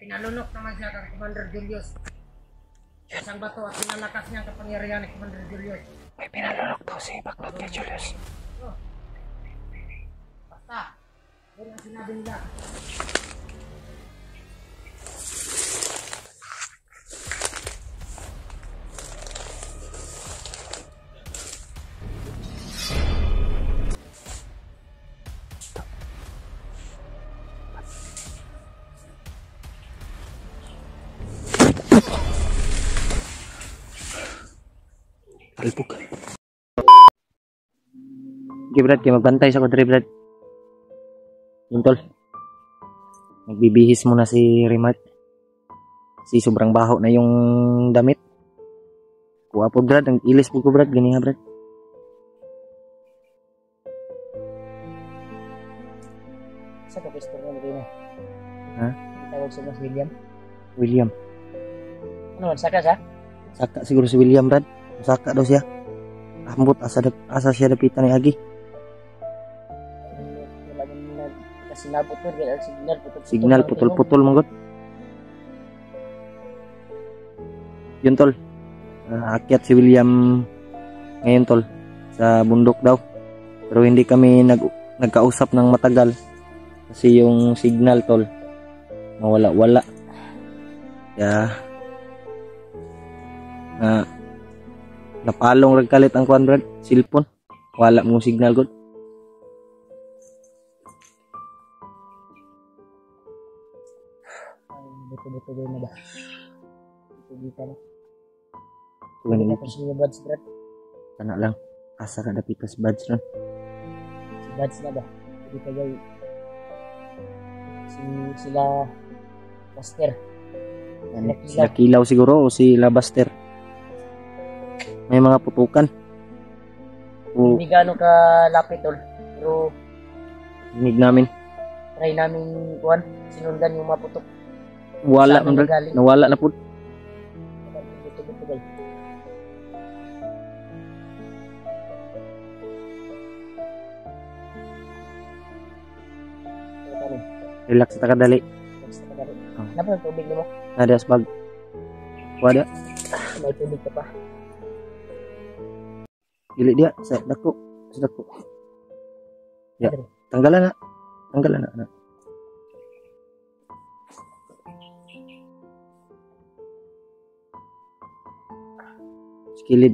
pinalunok naman siya kang Commander Julius. Isang bato at pinalakas niya ang kapangyarihan ni Commander Julius. May pinalunok daw si Baklot ni Julius. Oh. Basta, yun ang sinabi nila. Alpuk. Okay Brad, kayo magbantay sa kodre Brad. Yun tol. Nagbibihis muna si Rimart. Si sobrang baho na yung damit. Kuha po Brad, ang ilis po ko Brad, gani ha Brad. Sa kapisto mo na. Ha? Itawag sa mas William. William. Ano man, saka siya? Saka siguro si William Brad. Saka daw siya. Ambot asa siya dapitan ni Agi. Kasi nabot mo, Signal putol-putol manggot. Yun tol. Akyat si William ngayon tol sa bundok daw. Pero hindi kami nagkausap ng matagal kasi yung signal tol mawala-wala. Kaya napalong ragkalit ang kuan Brad, cellphone. Wala mo signal god. Betul-betul na ba? Kita na. Tuwan Hindi ni ko siya buds, Brad. kana lang asa ka dapitas buds ron. Si buds na ba? Hindi kayo sila Buster. Sila Kilaw siguro o si Labaster. May mga putukan. Hindi gaano ka lapit tol. Pero Dinig namin. try namin kuhan, sinundan yung maputok. Wala Saan man Brad. nagaling? Nawala na po. Betul-betul. Relax ta kadali. Kenapa yung tubig mo? Ada asbag. Wada. May tubig ka pa. Dili dia sa dako. Sa dako. Ya, tanggalan na. Tanggalan na. Skilid.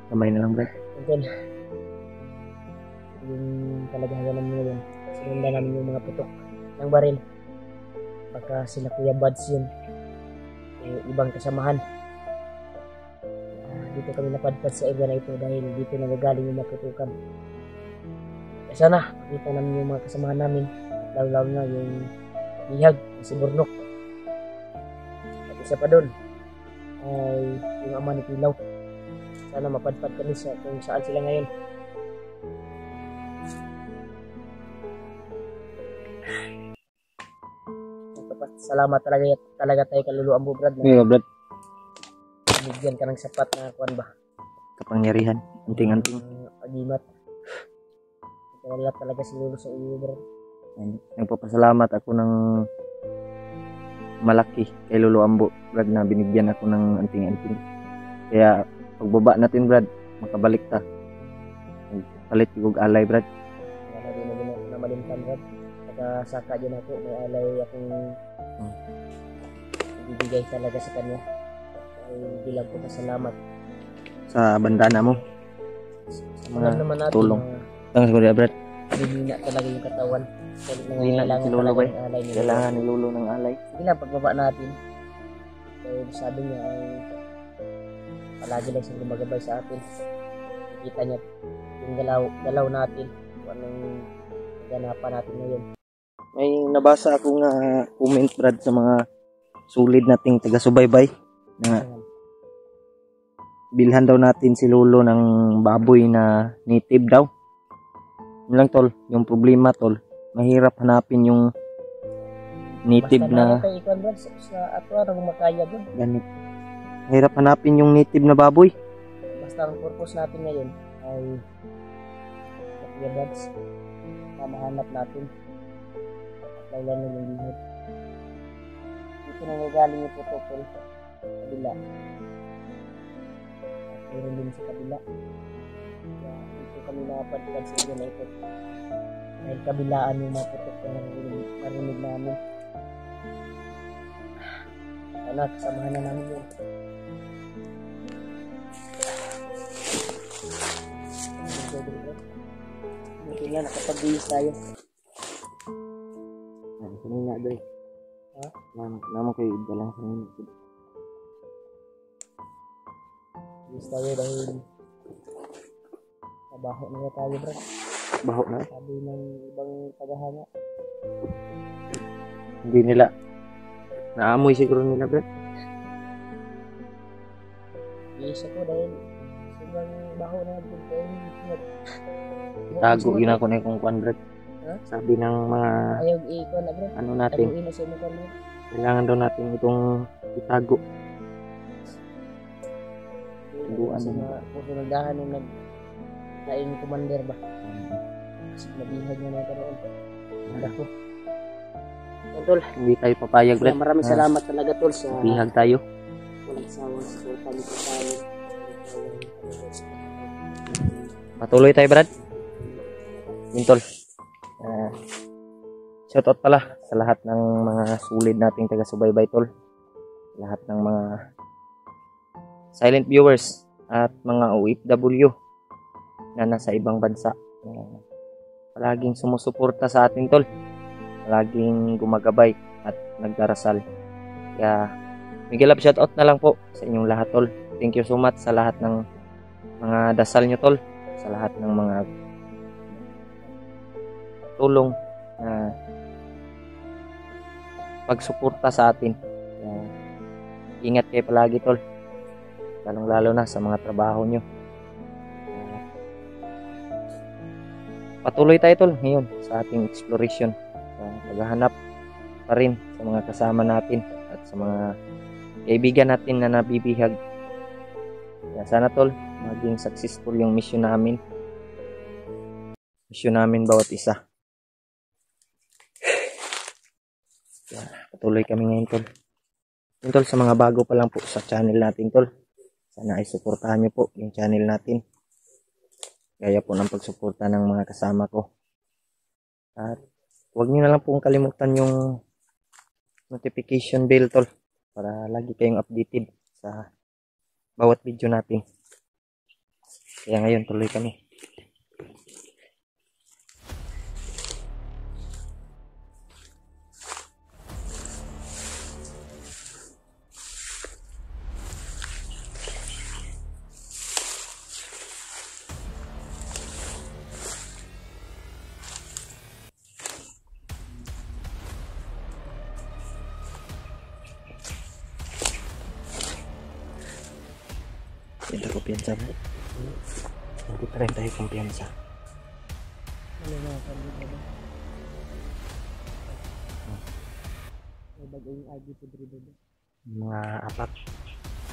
Kamay na lang, Brad. Until yung kalagayan namin ngayon, sinundan namin yung mga putok ng baril. Baka sila Kuya Buds yun. Ibang kasamahan. Dito kami napadpad sa area na ito dahil dito nagagaling yung maputukan. Sana makita namin yung mga kasamahan namin. Lalo na yung bihag, si Burnok. At isa pa doon ay yung ama ni Kilaw. Sana mapadpad kami sa kung saan sila ngayon. Salamat talaga tayo kaluluan mo Brad. Yeah, Brad. Bigyan ka ng sapat na kuan ba? Kapangyarihan. Anting-anting. Agimat. Wala talaga siguro sa iyo Brad. Nagpapasalamat ako ng malaki kay Lolo Ambo Brad na binigyan ako ng anting-anting. Kaya pagbaba natin Brad, makabalik ta. Palit yung alay Brad. Wala din na malimtan Brad. Saka din ako, may alay akong ibibigay talaga sa kanya. Ay bilang ko pasalamat sa bandana mo. Sa mga naman natin tulong. Thanks ko Brad. Hindi talaga yung katawan. Kailangan si Lolo ba? Kailangan ni Lolo ng alay. Sige lang, pagbaba natin. Dahil sabi niya ay palagi lang siyang gumagabay sa atin. Nakita niya yung galaw natin. Kung anong ganapan natin ngayon. May nabasa akong comment Brad sa mga sulid nating taga-subaybay na bilhan daw natin si Lolo ng baboy na native daw. Yun lang tol, yung problema tol, mahirap hanapin yung native na sa ato ang makaya doon. Ganit. Mahirap hanapin yung native na baboy. Basta ang purpose natin ngayon ay Kuya Brads na mahanap natin at laylanin yung bihag. Dito na nagaling yung protocol sa kabila at meron din sa kabila, kaya dito kami nakapadpad sa area na ito dahil kabilaan yung mga protocol na marinig namin. Sana kasamahan na namin yun. Buti nga nakapag-bihis tayo. Ano kanina doy? Ha? Naman kayo idalang sa nino. Bihis tayo dahil trabaho na tayo, bro. Baho na. Sabi ng ibang tagahanga. Hindi nila. Naamoy siguro nila, Brad. Bihis ako dahil sobrang baho na yung tayo. Itago yun ako na kung kwan, Brad. Ha? Sabi ng mga Ayaw i-ikon na, bro. ano natin, Taguin na siya mo kami. kailangan daw natin itong itago. Taguan Kasi din. pusunadahan yung laing commander ba? Kasi nabihag na natin roon. Ang ko. Yan, tol. Hindi tayo papayag, Brad. Maraming salamat talaga, tol, sa Bihag tayo. walang sawang suporta nito tayo. Patuloy tayo, Brad. Yun, tol. Shoutout pala sa lahat ng mga sulit nating taga-subaybay, tol. Lahat ng mga silent viewers at mga OFW na nasa ibang bansa. Palaging sumusuporta sa atin, tol. Palaging gumagabay at nagdarasal. Kaya Miguel Love, shoutout na lang po sa inyong lahat, tol. Thank you so much sa lahat ng mga dasal nyo, tol. Sa lahat ng mga tulong na pagsuporta sa atin. Ingat kayo palagi, tol. Lalong lalo na sa mga trabaho nyo. Patuloy tayo, tol, ngayon sa ating exploration. Paghahanap pa rin sa mga kasama natin at sa mga kaibigan natin na nabibihag. Kaya sana, tol, maging successful yung mission namin. Mission namin bawat isa. Kaya patuloy kami ngayon, tol. Yun, tol, sa mga bago pa lang po sa channel natin, tol, sana ay suportahan nyo po yung channel natin. Gaya po ng pagsuporta ng mga kasama ko. At huwag nyo na lang pong kalimutan yung notification bell, tol, para lagi kayong updated sa bawat video natin. Kaya ngayon tuloy kami. Kita kumpiyansa mo. Hindi pa rin tayo kumpiyansa. Ano na kami ba? May bagay yung agi po dito ba? Mga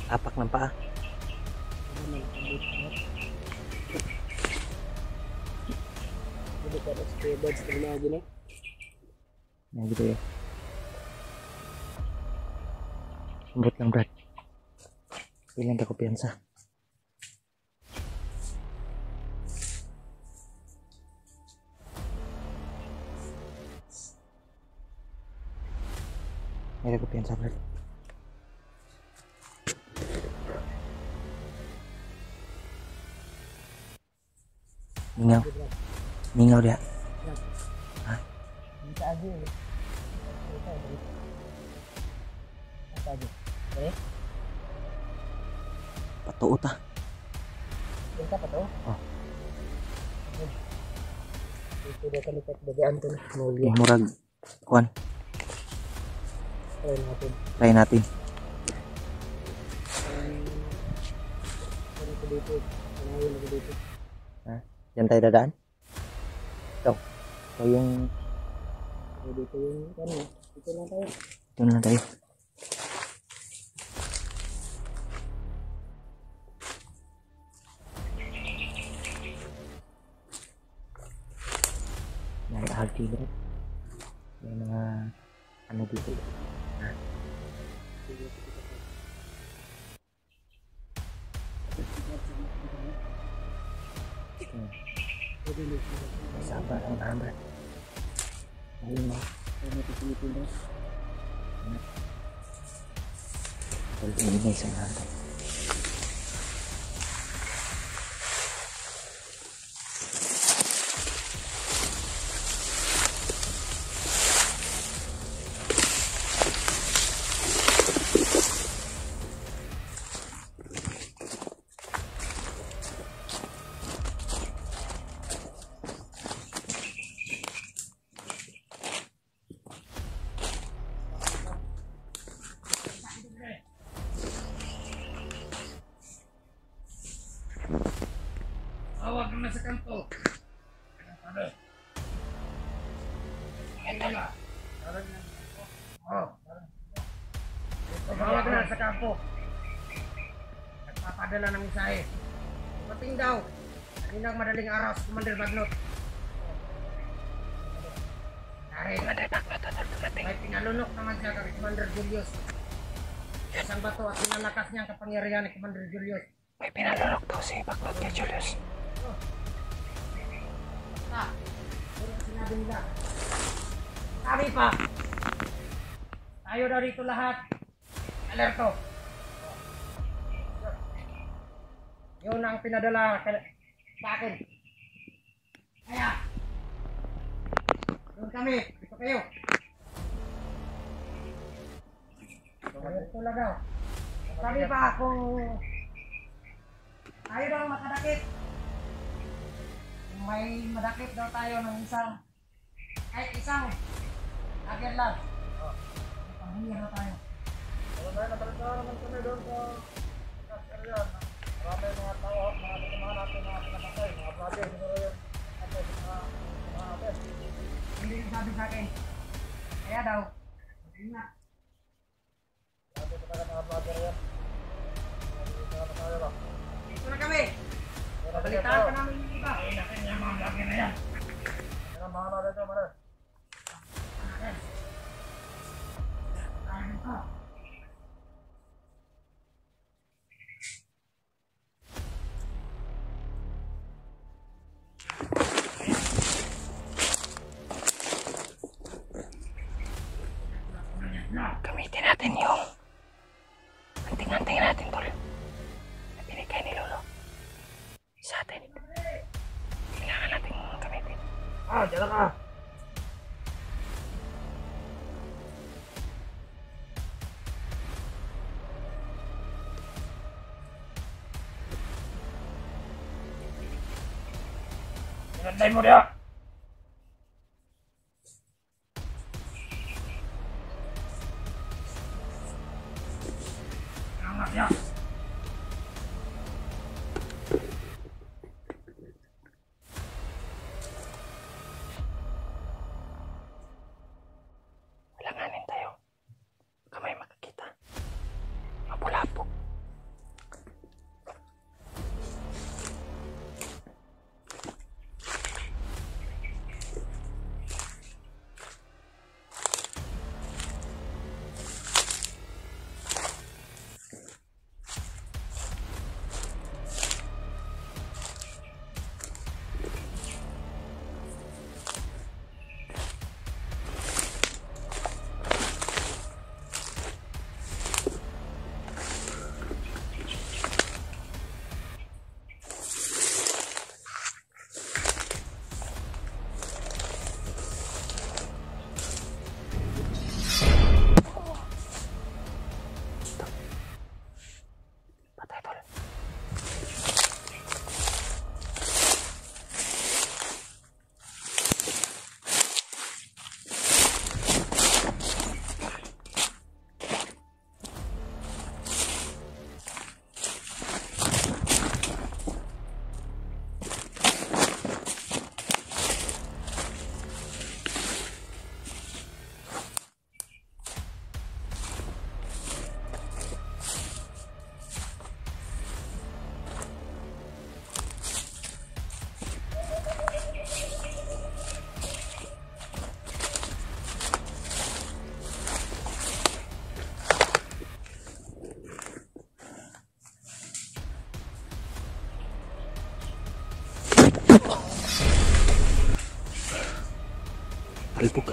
apak ng paa. Ano na nakabit ka? Hindi ka na spray birds na lagi na. Yan gitu ya. Lembut lang, Brad. Pilang ka kumpiyansa. May kumpiyansa, Brad. Mingaw. Mingaw dia. Hindi agi eh. Apa agi? Eh? Patuo ta. Benta pa to? Oh. Ito dia kami bagaan to na. Mulya. Yung murag kuan. Try natin. Try natin. Ano ko dito? Ano ko dito? Diyan tayo dadaan. Ito. Ito yung Dito yung ano? Dito lang tayo. ito na lang tayo. Alki, Brad. May mga ano dito. Ha? Sabar mo na, Brad. Ayun mo. Tol, ingay sa natin. Awag na sa kanto. Ano? Ito na. Awag na sa kampo. Nagpapadala ng mensahe. Pating daw. Kaninang madaling araw si Commander Bagnot. May pinalunok naman siya kay Commander Julius. Isang bato at pinalakas niya ang kapangyarihan ni Commander Julius. May pinalunok daw si Bagnot kay Julius. Sinabi nila. Sabi pa. Tayo daw dito lahat. Alerto. Yun ang pinadala sa akin. Kaya. Doon kami. Dito kayo. Alerto lang daw. Sabi pa kung tayo daw makadakit. May madakit daw tayo ng isang kahit isang agad lang. Panghiya na tayo. Nabalita naman kami doon sa area. Marami mga tao, mga kasamahan natin, mga pinapatay, mga vlogger, siguro yun. Mga ates. Hindi yung sabi sa akin. Kaya daw, ingat. Sabi ko talaga mga vlogger yan. Dito na kami. Balitaan pa namin yung iba. Ay, nakin yung mga vlogger na yan. Yan ang bahala dito, Mare. Ayun ka. Gamitin natin yung anting-anting natin, Tol. Na binigay ni Lolo sa atin. Kailangan natin gamitin. Diyan ka. Sinanday mo diya. Angat diya. Walanganin tayo. Kamay makakita. Mapulapok. Palpog.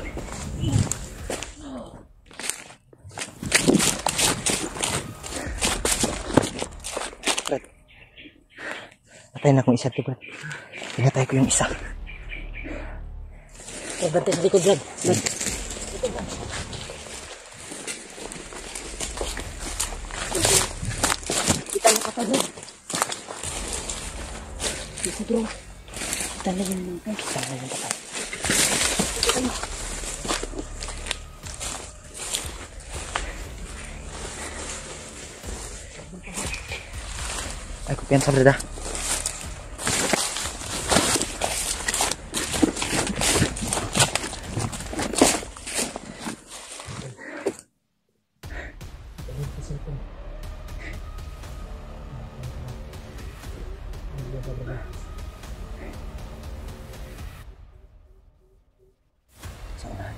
Brad. Patay na akong isa to, Brad. Pinatay ko yung isa. Bantay sa likod, Brad. Brad. Kita mo kapag, Brad. Kita bro. Kita na yung mga. Kita na yung kapag. Ay, kumpiyansa, Brad, ah. Sa unahan.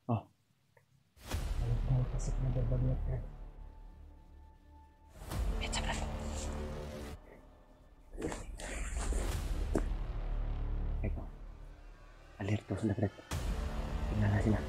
Oh. Pasok na berbagyak, Brad. Pizza, Brad. Eko. Alerto sila, Brad. Tingnan na sila.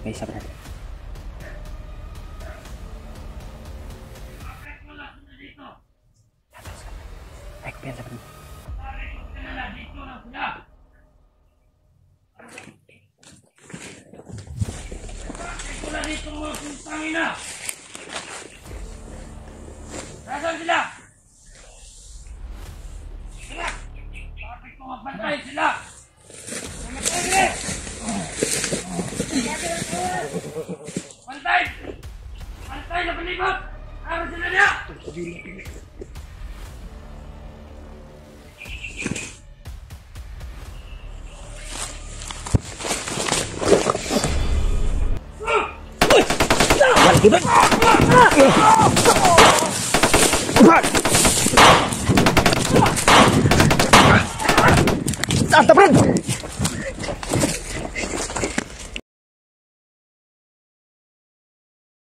May isa, Brad. Ay, kumpiyansa, Brad. Wala dito mga putangin na! Nasaan sila? Sila! Bakit ko magbantay sila? Mamatay! Bantay! Bantay na palibot! Araw sila niya! Santa, Brad!